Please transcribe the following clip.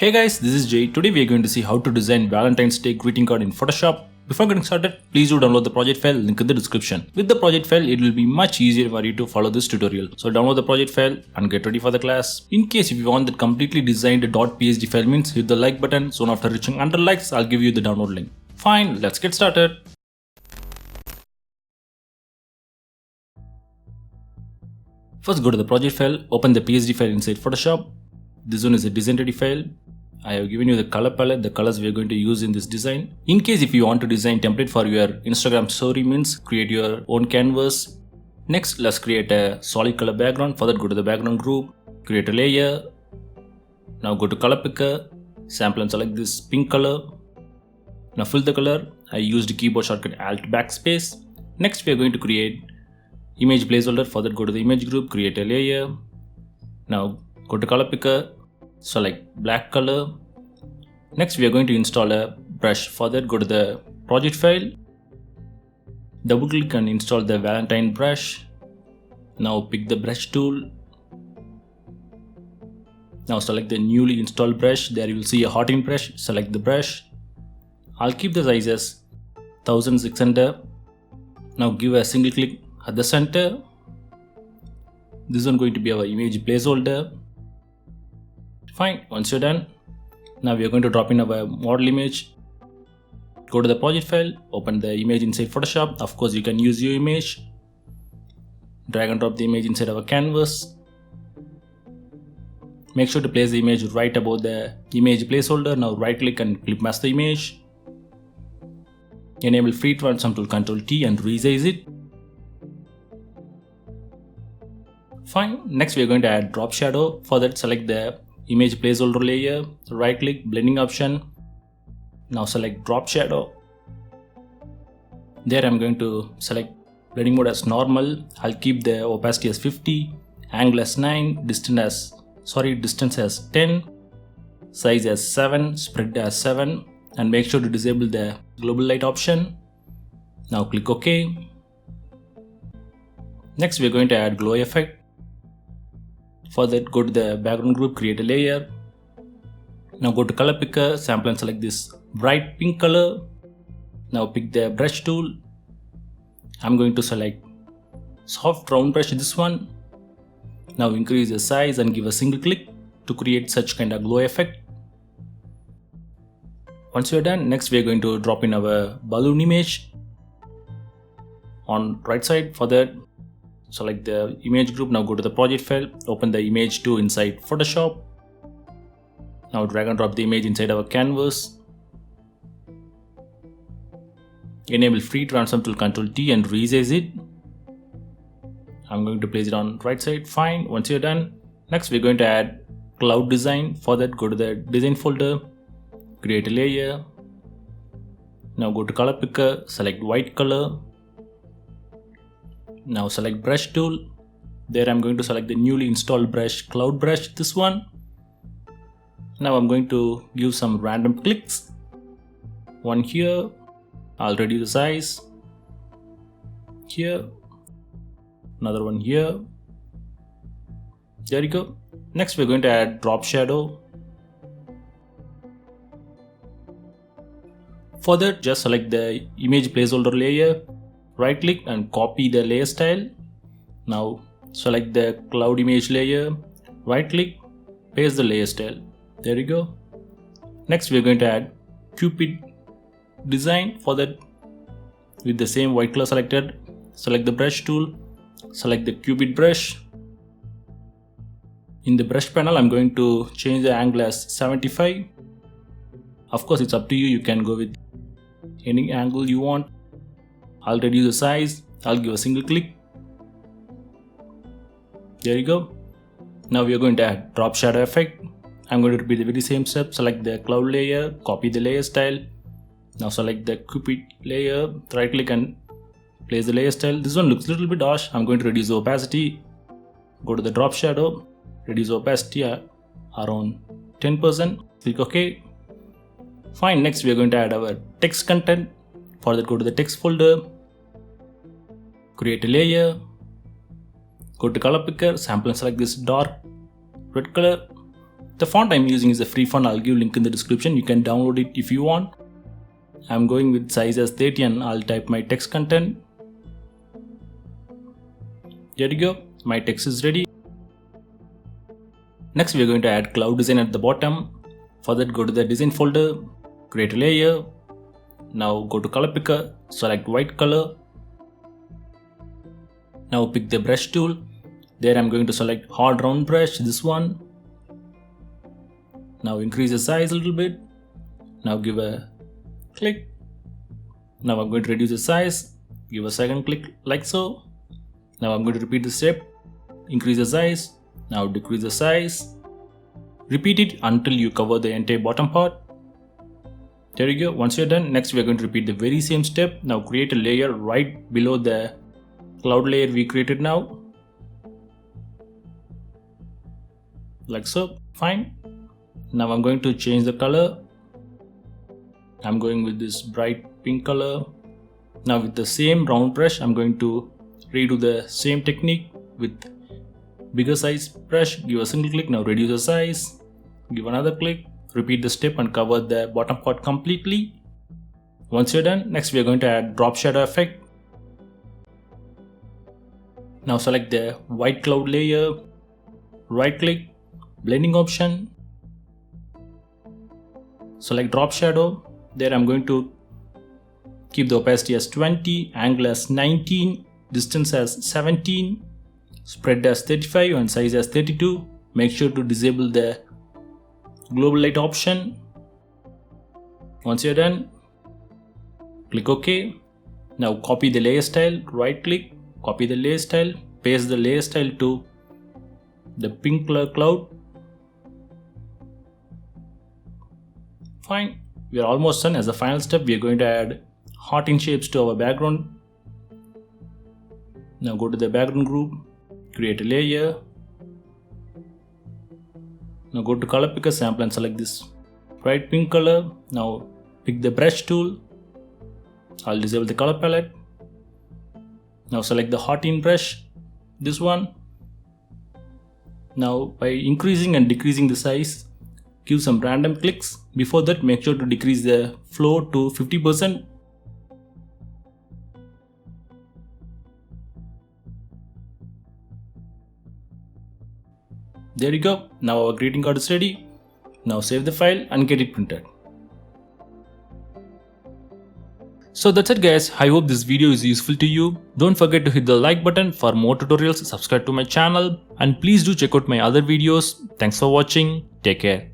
Hey guys, this is Jay. Today we are going to see how to design Valentine's Day greeting card in Photoshop. Before getting started, please do download the project file, link in the description. With the project file, it will be much easier for you to follow this tutorial. So download the project file and get ready for the class. In case if you want the completely designed .psd file means hit the like button. Soon after reaching 100 likes, I'll give you the download link. Fine, let's get started. First go to the project file, open the PSD file inside Photoshop. This one is a design ready file. I have given you the color palette, the colors we are going to use in this design. In case if you want to design template for your Instagram story means create your own canvas. Next, let's create a solid color background. For that, go to the background group, create a layer. Now go to color picker, sample and select this pink color. Now fill the color. I used keyboard shortcut Alt backspace. Next, we are going to create image placeholder. For that, go to the image group, create a layer. Now go to color picker, select black color. Next we are going to install a brush. For that, go to the project file, double click and install the Valentine brush. Now pick the brush tool. Now select the newly installed brush. There you will see a hot ink brush. Select the brush. I'll keep the size as 1600. Now give a single click at the center. This one going to be our image placeholder. Fine, once you're done, now we are going to drop in our model image. Go to the project file, open the image inside Photoshop. Of course, you can use your image. Drag and drop the image inside our canvas. Make sure to place the image right above the image placeholder. Now right click and clip mask the image. Enable free transform tool, Ctrl T and resize it. Fine, next we are going to add drop shadow. For that, select the image placeholder layer, right click, blending option. Now select drop shadow. There I'm going to select blending mode as normal. I'll keep the opacity as 50, angle as 9, distance as 10, size as 7, spread as 7, and make sure to disable the global light option. Now click OK. Next we are going to add glow effect. For that, go to the background group, create a layer. Now go to color picker, sample and select this bright pink color. Now pick the brush tool. I'm going to select soft round brush, this one. Now increase the size and give a single click to create such kind of glow effect. Once you're done, next we are going to drop in our balloon image on right side. For that, select the image group. Now go to the project file, open the image 2 inside Photoshop. Now drag and drop the image inside our canvas. Enable free transform tool, Ctrl T and resize it. I'm going to place it on right side. Fine, once you're done, next we're going to add cloud design. For that, go to the design folder, create a layer. Now go to color picker, select white color. Now select brush tool. There I'm going to select the newly installed brush, cloud brush, this one. Now I'm going to give some random clicks. One here. I'll reduce the size. Here. Another one here. There you go. Next we're going to add drop shadow. For that, just select the image placeholder layer. Right click and copy the layer style. Now select the cloud image layer, right click, paste the layer style. There you go. Next we are going to add Cupid design. For that, with the same white color selected, select the brush tool, select the Cupid brush. In the brush panel, I'm going to change the angle as 75. Of course, it's up to you. You can go with any angle you want. I'll reduce the size. I'll give a single click. There you go. Now we are going to add drop shadow effect. I'm going to repeat the very same step. Select the cloud layer, copy the layer style. Now select the Cupid layer, right click and place the layer style. This one looks a little bit harsh. I'm going to reduce the opacity. Go to the drop shadow, reduce opacity around 10%. Click OK. Fine. Next we are going to add our text content. For that, go to the text folder, create a layer, go to color picker, sample and select this dark red color. The font I'm using is a free font. I'll give link in the description. You can download it if you want. I'm going with size as 30 and I'll type my text content. There you go. My text is ready. Next we are going to add cloud design at the bottom. For that, go to the design folder, create a layer. Now go to color picker, select white color. Now pick the brush tool. There I'm going to select hard round brush, this one. Now increase the size a little bit. Now give a click. Now I'm going to reduce the size. Give a second click like so. Now I'm going to repeat the step. Increase the size. Now decrease the size. Repeat it until you cover the entire bottom part. There you go. Once you're done, next we are going to repeat the very same step. Now create a layer right below the cloud layer we created now. Like so. Fine. Now I'm going to change the color. I'm going with this bright pink color. Now with the same round brush, I'm going to redo the same technique with bigger size brush. Give a single click. Now reduce the size. Give another click. Repeat the step and cover the bottom part completely. Once you're done, next we are going to add drop shadow effect. Now select the white cloud layer. Right click. Blending option. Select drop shadow. There I'm going to keep the opacity as 20, angle as 19, distance as 17, spread as 35 and size as 32. Make sure to disable the global light option. Once you're done, click OK. Now copy the layer style, right click, copy the layer style, paste the layer style to the pink color cloud. Fine, we are almost done. As a final step, we are going to add heart in shapes to our background. Now go to the background group, create a layer. Now go to color picker, sample and select this bright pink color. Now pick the brush tool. I'll disable the color palette. Now select the heart in brush, this one. Now by increasing and decreasing the size, give some random clicks. Before that, make sure to decrease the flow to 50%. There you go. Now our greeting card is ready. Now save the file and get it printed. So that's it guys. I hope this video is useful to you. Don't forget to hit the like button for more tutorials, subscribe to my channel, and please do check out my other videos. Thanks for watching. Take care.